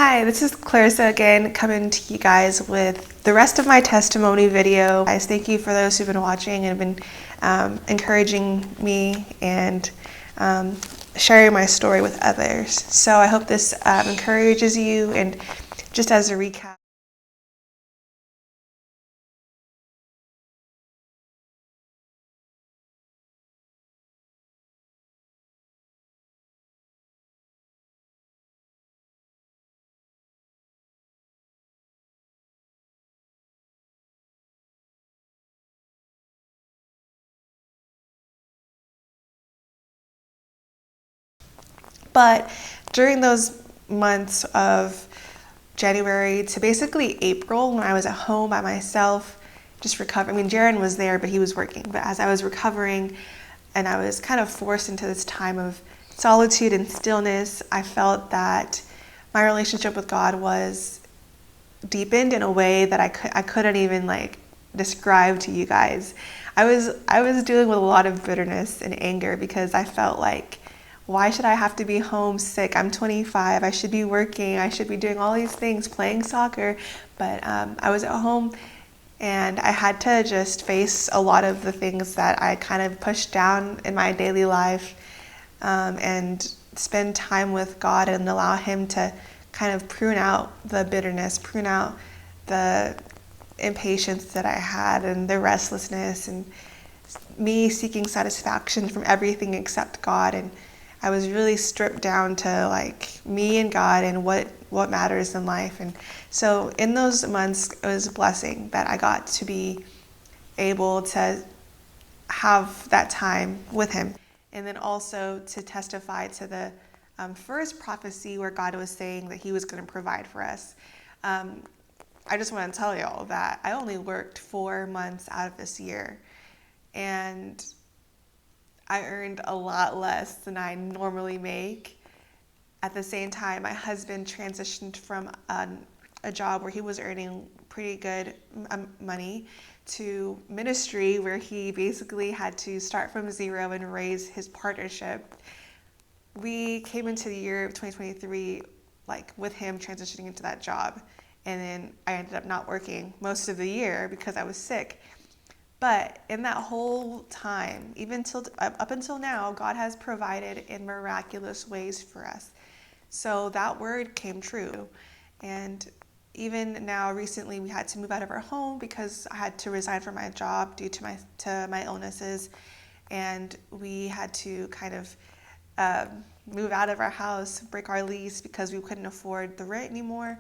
Hi, this is Clarissa again, coming to you guys with the rest of my testimony video. Guys, thank you for those who've been watching and been encouraging me and sharing my story with others. So I hope this encourages you. And just as a recap, but during those months of January to basically April, when I was at home by myself, just recovering. I mean, Jaron was there, but he was working. But as I was recovering and I was kind of forced into this time of solitude and stillness, I felt that my relationship with God was deepened in a way that I couldn't even describe to you guys. I was dealing with a lot of bitterness and anger because I felt like, why should I have to be home sick? I'm 25. I should be working. I should be doing all these things, playing soccer. But I was at home and I had to just face a lot of the things that I kind of pushed down in my daily life, and spend time with God and allow Him to kind of prune out the bitterness, prune out the impatience that I had and the restlessness and me seeking satisfaction from everything except God. And I was really stripped down to me and God and what matters in life. And so in those months, it was a blessing that I got to be able to have that time with Him. And then also to testify to the first prophecy where God was saying that He was going to provide for us. I just want to tell y'all that I only worked 4 months out of this year, and I earned a lot less than I normally make. At the same time, my husband transitioned from a job where he was earning pretty good money to ministry, where he basically had to start from zero and raise his partnership. We came into the year of 2023 with him transitioning into that job, and then I ended up not working most of the year because I was sick. But in that whole time, even up until now, God has provided in miraculous ways for us. So that word came true. And even now, recently, we had to move out of our home because I had to resign from my job due to my illnesses, and we had to kind of move out of our house, break our lease because we couldn't afford the rent anymore.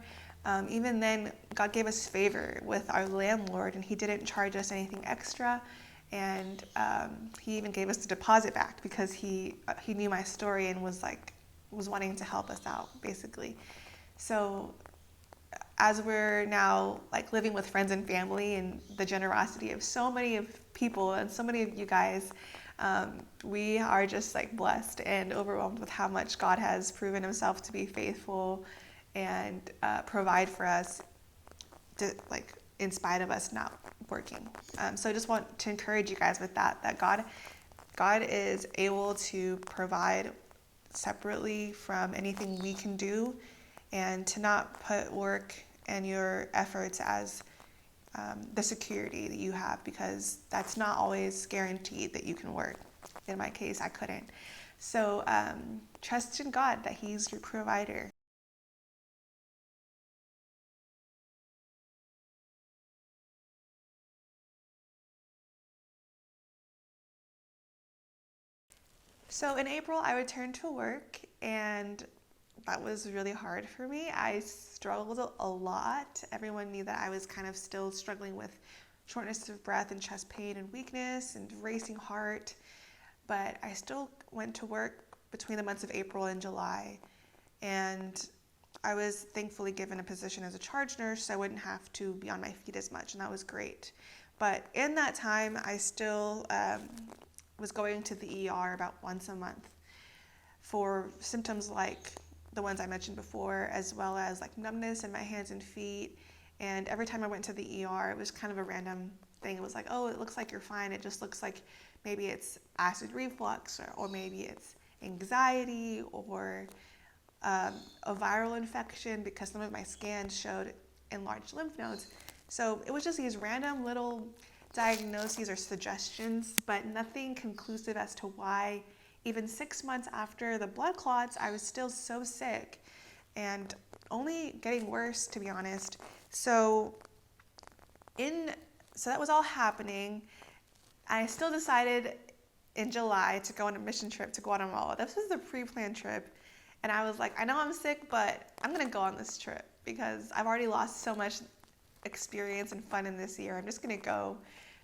Even then, God gave us favor with our landlord, and He didn't charge us anything extra. And He even gave us the deposit back because he knew my story and was wanting to help us out, basically. So as we're now living with friends and family and the generosity of so many of people and so many of you guys, we are just blessed and overwhelmed with how much God has proven Himself to be faithful and provide for us, in spite of us not working. So I just want to encourage you guys with that God is able to provide separately from anything we can do, and to not put work and your efforts as the security that you have, because that's not always guaranteed that you can work. In my case, I couldn't. So trust in God that He's your provider. So in April, I returned to work, and that was really hard for me. I struggled a lot. Everyone knew that I was kind of still struggling with shortness of breath and chest pain and weakness and racing heart. But I still went to work between the months of April and July. And I was thankfully given a position as a charge nurse, so I wouldn't have to be on my feet as much, and that was great. But in that time, I still was going to the ER about once a month for symptoms like the ones I mentioned before, as well as numbness in my hands and feet. And every time I went to the ER, it was kind of a random thing. It was oh, it looks like you're fine. It just looks like maybe it's acid reflux, or maybe it's anxiety, or a viral infection because some of my scans showed enlarged lymph nodes. So it was just these random little diagnoses or suggestions, but nothing conclusive as to why, even 6 months after the blood clots, I was still so sick and only getting worse, to be honest. So that was all happening. I still decided in July to go on a mission trip to Guatemala. This was the pre-planned trip. And I was like, I know I'm sick, but I'm going to go on this trip because I've already lost so much experience and fun in this year. I'm just going to go.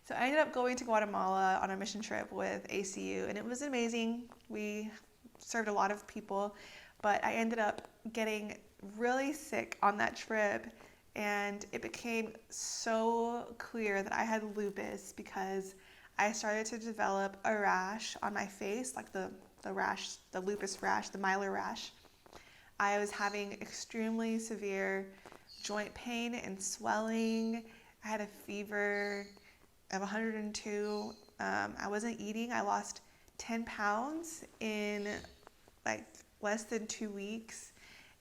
So I ended up going to Guatemala on a mission trip with ACU, and it was amazing. We served a lot of people, but I ended up getting really sick on that trip, and it became so clear that I had lupus because I started to develop a rash on my face, like the rash, the lupus rash, the mylar rash. I was having extremely severe joint pain and swelling. I had a fever of 102. I wasn't eating. I lost 10 pounds in like less than 2 weeks.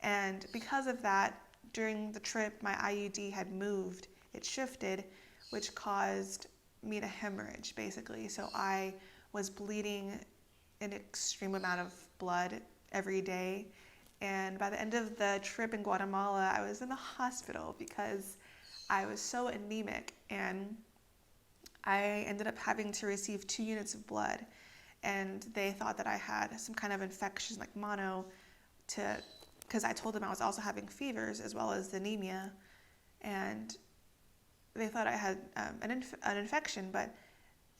And because of that, during the trip, my IUD had moved. It shifted, which caused me to hemorrhage, basically. So I was bleeding an extreme amount of blood every day. And by the end of the trip in Guatemala, I was in the hospital because I was so anemic, and I ended up having to receive 2 units of blood. And they thought that I had some kind of infection, like mono, because I told them I was also having fevers as well as anemia. And they thought I had an infection, but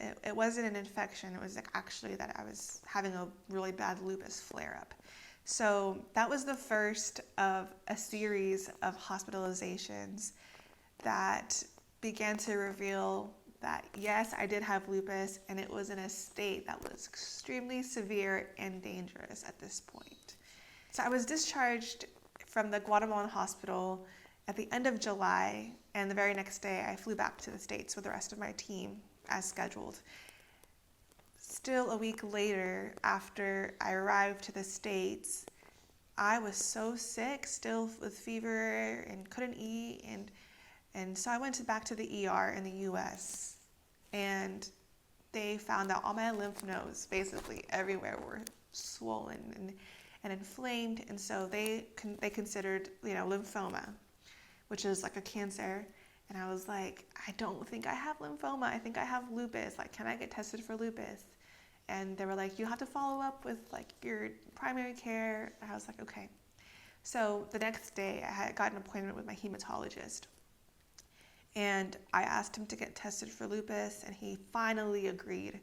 it wasn't an infection. It was like actually that I was having a really bad lupus flare-up. So that was the first of a series of hospitalizations that began to reveal that, yes, I did have lupus, and it was in a state that was extremely severe and dangerous at this point. So I was discharged from the Guatemalan hospital at the end of July, and the very next day I flew back to the States with the rest of my team as scheduled. Still a week later, after I arrived to the States, I was so sick, still with fever and couldn't eat, and so I went back to the ER in the US, and they found that all my lymph nodes, basically everywhere, were swollen and inflamed, and so they considered, lymphoma, which is like a cancer. And I was like, I don't think I have lymphoma. I think I have lupus. Like, can I get tested for lupus? And they were like, you have to follow up with like your primary care. And I was like, okay. So the next day I had got an appointment with my hematologist. And I asked him to get tested for lupus, and he finally agreed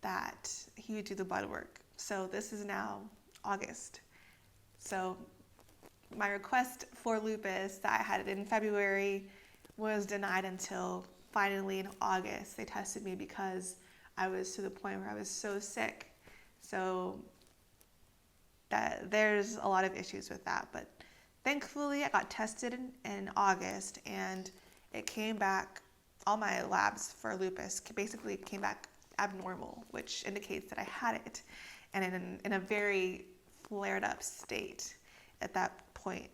that he would do the blood work. So this is now August. So my request for lupus that I had in February was denied until finally in August they tested me because I was to the point where I was so sick. So that there's a lot of issues with that, but thankfully I got tested in August, and it came back, all my labs for lupus basically came back abnormal, which indicates that I had it, and in a very flared up state at that point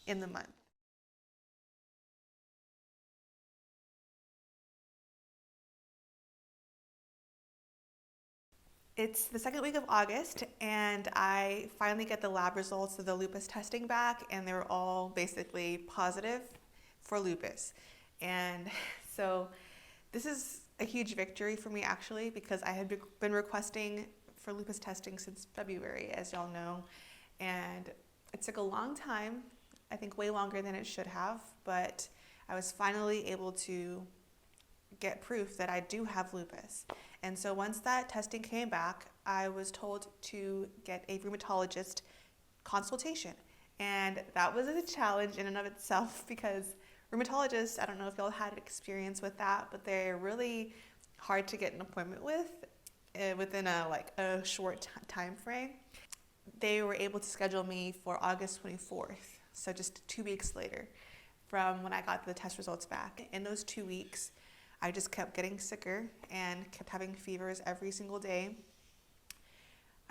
in the month. It's the second week of August, and I finally get the lab results of the lupus testing back, and they were all basically positive for lupus. And so this is a huge victory for me, actually, because I had been requesting for lupus testing since February, as y'all know, and it took a long time, I think way longer than it should have, but I was finally able to get proof that I do have lupus. And so once that testing came back, I was told to get a rheumatologist consultation. And that was a challenge in and of itself because rheumatologists, I don't know if y'all had experience with that, but they're really hard to get an appointment with within a short time frame. They were able to schedule me for August 24th, so just 2 weeks later from when I got the test results back. In those 2 weeks, I just kept getting sicker and kept having fevers every single day.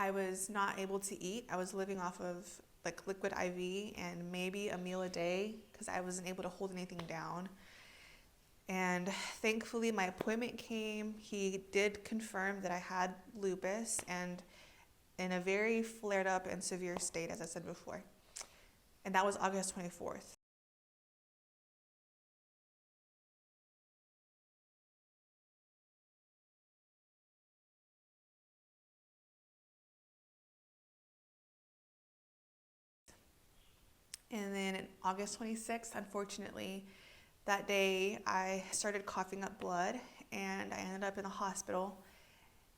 I was not able to eat. I was living off of like liquid IV and maybe a meal a day because I wasn't able to hold anything down. And thankfully, my appointment came. He did confirm that I had lupus and in a very flared up and severe state, as I said before. And that was August 24th. And then on August 26th, unfortunately, that day I started coughing up blood and I ended up in the hospital.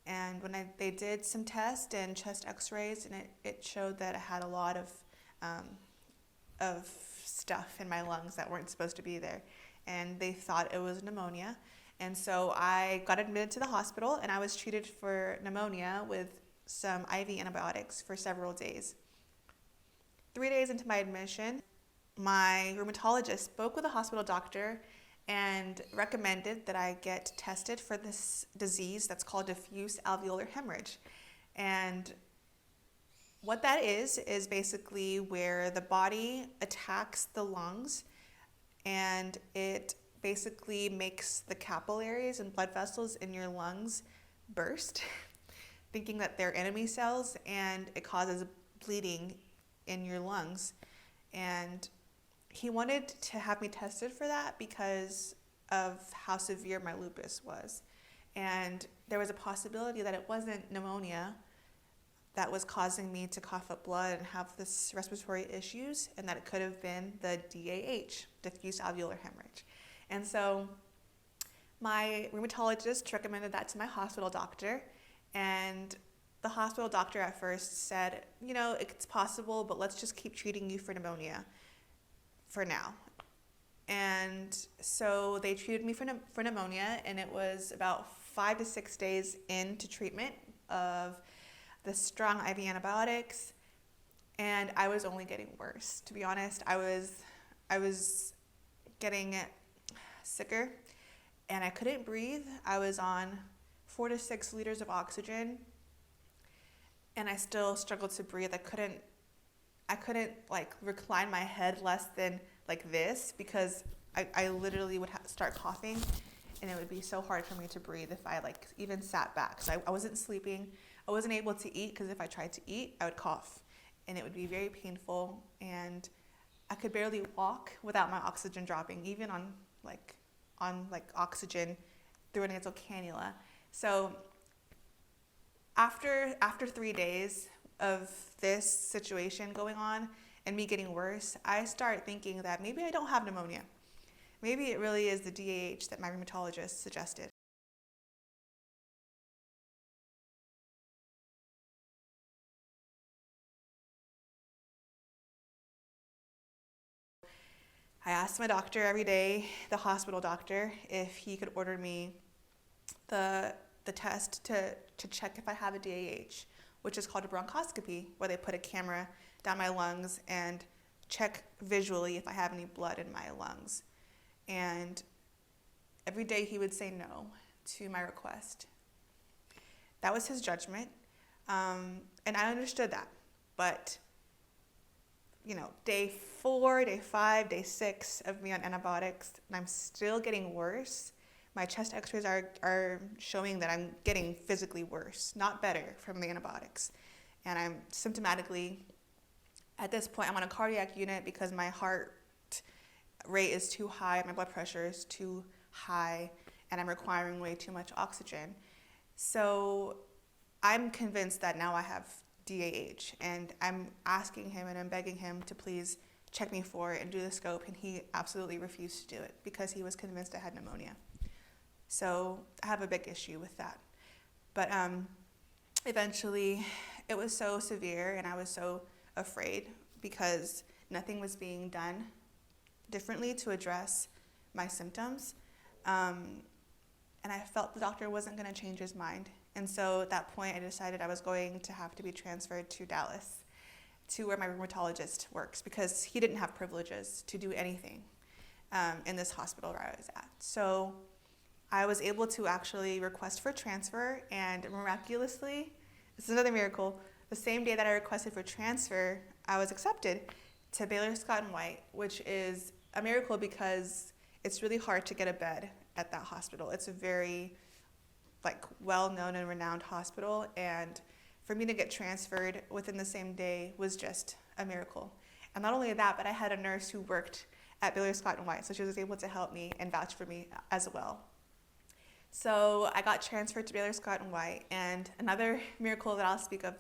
And when they did some tests and chest x-rays, and it showed that I had a lot um, of stuff in my lungs that weren't supposed to be there. And they thought it was pneumonia. And so I got admitted to the hospital and I was treated for pneumonia with some IV antibiotics for several days. 3 days into my admission, my rheumatologist spoke with a hospital doctor and recommended that I get tested for this disease that's called diffuse alveolar hemorrhage. And what that is basically where the body attacks the lungs and it basically makes the capillaries and blood vessels in your lungs burst, thinking that they're enemy cells, and it causes bleeding in your lungs. And he wanted to have me tested for that because of how severe my lupus was. And there was a possibility that it wasn't pneumonia that was causing me to cough up blood and have this respiratory issues, and that it could have been the DAH, diffuse alveolar hemorrhage. And so my rheumatologist recommended that to my hospital doctor, and the hospital doctor at first said, you know, it's possible, but let's just keep treating you for pneumonia for now. And so they treated me for pneumonia, and it was about 5 to 6 days into treatment of the strong IV antibiotics, and I was only getting worse. To be honest, I was getting sicker, and I couldn't breathe. I was on 4 to 6 liters of oxygen, and I still struggled to breathe. I couldn't like recline my head less than like this because I literally would start coughing, and it would be so hard for me to breathe if I like even sat back. So I wasn't sleeping. I wasn't able to eat because if I tried to eat, I would cough, and it would be very painful, and I could barely walk without my oxygen dropping, even on oxygen through a nasal cannula. So after 3 days of this situation going on and me getting worse, I start thinking that maybe I don't have pneumonia. Maybe it really is the DAH that my rheumatologist suggested. I asked my doctor every day, the hospital doctor, if he could order me the test to check if I have a DAH, which is called a bronchoscopy, where they put a camera down my lungs and check visually if I have any blood in my lungs. And every day he would say no to my request. That was his judgment, and I understood that. But you know, day 4, day 5, day 6 of me on antibiotics, and I'm still getting worse. My chest x-rays are showing that I'm getting physically worse, not better from the antibiotics. And I'm symptomatically, at this point, I'm on a cardiac unit because my heart rate is too high, my blood pressure is too high, and I'm requiring way too much oxygen. So I'm convinced that now I have DAH, and I'm asking him and I'm begging him to please check me for it and do the scope, and he absolutely refused to do it because he was convinced I had pneumonia. So I have a big issue with that. But eventually it was so severe and I was so afraid because nothing was being done differently to address my symptoms. And I felt the doctor wasn't going to change his mind. And so at that point, I decided I was going to have to be transferred to Dallas, to where my rheumatologist works, because he didn't have privileges to do anything in this hospital where I was at. So I was able to actually request for transfer, and miraculously, this is another miracle. The same day that I requested for transfer, I was accepted to Baylor Scott and White, which is a miracle because it's really hard to get a bed at that hospital. It's a very well-known and renowned hospital, and for me to get transferred within the same day was just a miracle. And not only that, but I had a nurse who worked at Baylor Scott and White, so she was able to help me and vouch for me as well. So I got transferred to Baylor Scott and White, and another miracle that I'll speak of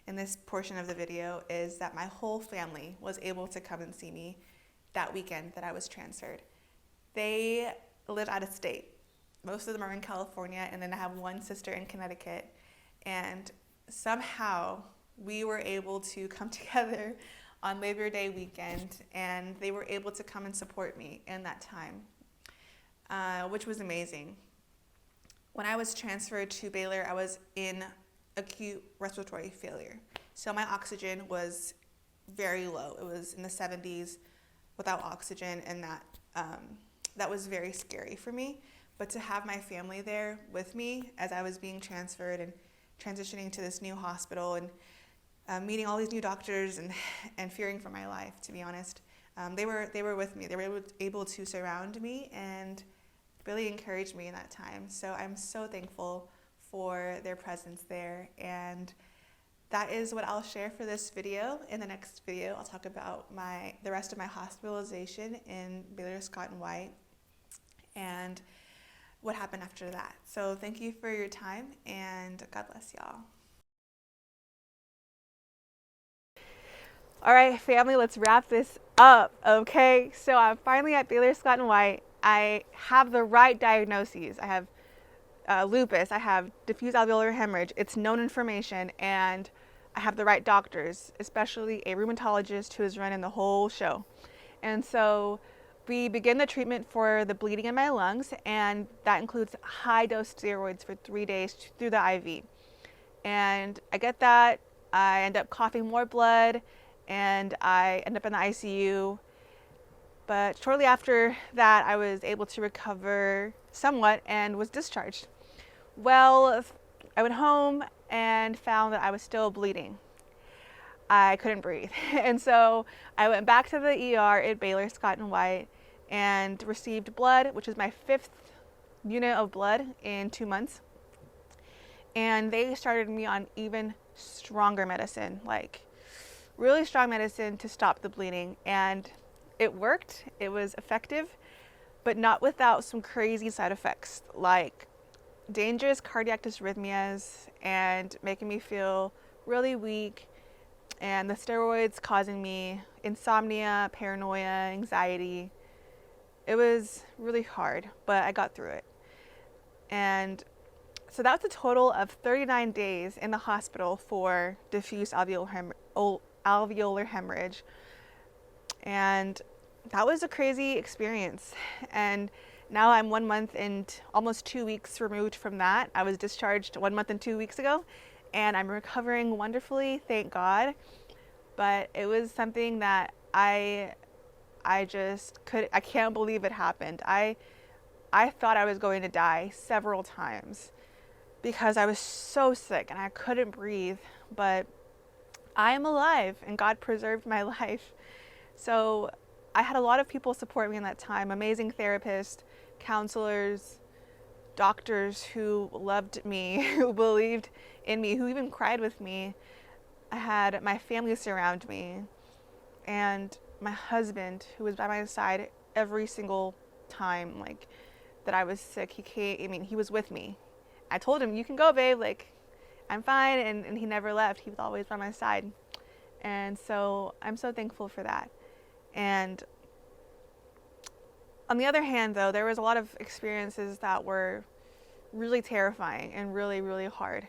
in this portion of the video is that my whole family was able to come and see me that weekend that I was transferred. They live out of state. Most of them are in California, and then I have one sister in Connecticut. And somehow we were able to come together on Labor Day weekend, and they were able to come and support me in that time, which was amazing. When I was transferred to Baylor, I was in acute respiratory failure. So my oxygen was very low. It was in the 70s without oxygen, and that was very scary for me. But to have my family there with me as I was being transferred and transitioning to this new hospital and meeting all these new doctors and fearing for my life, to be honest, they were with me. They were able to surround me and really encouraged me in that time. So I'm so thankful for their presence there. And that is what I'll share for this video. In the next video, I'll talk about the rest of my hospitalization in Baylor Scott and White and what happened after that. So thank you for your time, and God bless y'all. All right, family, let's wrap this up, okay? So I'm finally at Baylor Scott and White. I have the right diagnoses. I have lupus, I have diffuse alveolar hemorrhage. It's known information, and I have the right doctors, especially a rheumatologist who is running the whole show. And so we begin the treatment for the bleeding in my lungs, and that includes high-dose steroids for 3 days through the IV. And I get that. I end up coughing more blood, and I end up in the ICU. But shortly after that, I was able to recover somewhat and was discharged. Well, I went home and found that I was still bleeding. I couldn't breathe. And so I went back to the ER at Baylor Scott and White and received blood, which is my 5th unit of blood in 2 months. And they started me on even stronger medicine, like really strong medicine to stop the bleeding. And it worked, it was effective, but not without some crazy side effects, like dangerous cardiac dysrhythmias and making me feel really weak, and the steroids causing me insomnia, paranoia, anxiety. It was really hard, but I got through it. And so that was a total of 39 days in the hospital for diffuse alveolar hemorrhage. And that was a crazy experience. And now I'm 1 month and almost 2 weeks removed from that. I was discharged 1 month and 2 weeks ago, and I'm recovering wonderfully, thank God. But it was something that I can't believe it happened. I thought I was going to die several times because I was so sick and I couldn't breathe, but I am alive and God preserved my life. So I had a lot of people support me in that time, amazing therapists, counselors, doctors who loved me, who believed in me, who even cried with me. I had my family surround me, and my husband, who was by my side every single time that I was sick. He was with me. I told him, "You can go, babe, I'm fine," and he never left. He was always by my side. And so I'm so thankful for that. And on the other hand, though, there was a lot of experiences that were really terrifying and really, really hard.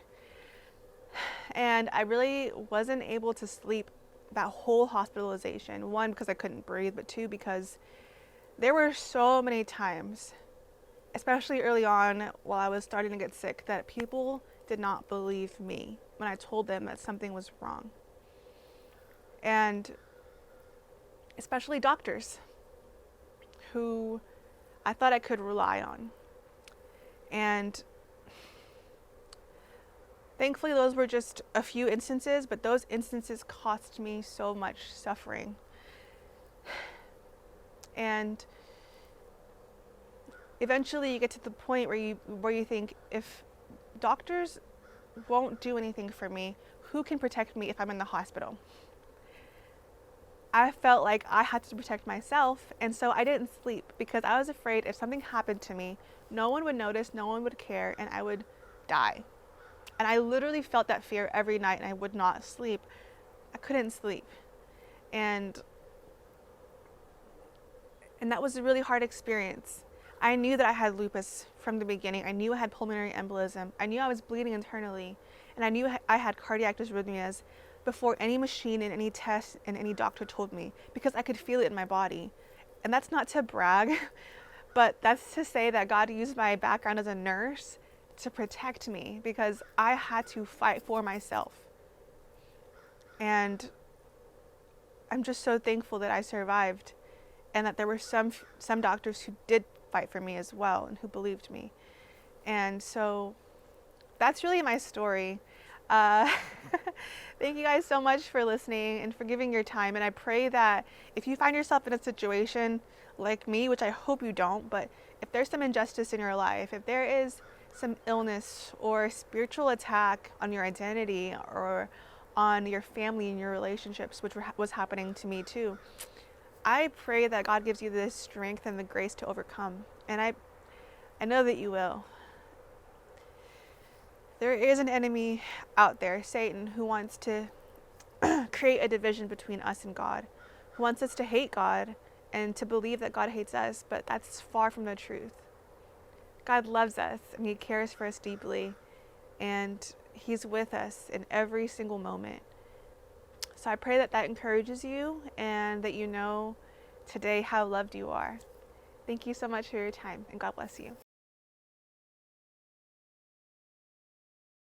And I really wasn't able to sleep that whole hospitalization. 1, because I couldn't breathe, but 2, because there were so many times, especially early on while I was starting to get sick, that people did not believe me when I told them that something was wrong. And especially doctors who I thought I could rely on. And Thankfully, those were just a few instances, but those instances cost me so much suffering. And eventually you get to the point where you think, if doctors won't do anything for me, who can protect me if I'm in the hospital? I felt like I had to protect myself, and so I didn't sleep because I was afraid if something happened to me, no one would notice, no one would care, and I would die. And I literally felt that fear every night, and I would not sleep. I couldn't sleep. And that was a really hard experience. I knew that I had lupus from the beginning. I knew I had pulmonary embolism. I knew I was bleeding internally, and I knew I had cardiac dysrhythmias before any machine and any test and any doctor told me, because I could feel it in my body. And that's not to brag, but that's to say that God used my background as a nurse to protect me, because I had to fight for myself. And I'm just so thankful that I survived, and that there were some doctors who did fight for me as well and who believed me. And so that's really my story. Thank you guys so much for listening and for giving your time. And I pray that if you find yourself in a situation like me, which I hope you don't, but if there's some injustice in your life, if there is some illness or spiritual attack on your identity or on your family and your relationships, which was happening to me too, I pray that God gives you the strength and the grace to overcome. And I know that you will. There is an enemy out there, Satan, who wants to create a division between us and God, who wants us to hate God and to believe that God hates us, but that's far from the truth. God loves us and He cares for us deeply, and He's with us in every single moment. So I pray that that encourages you, and that you know today how loved you are. Thank you so much for your time, and God bless you.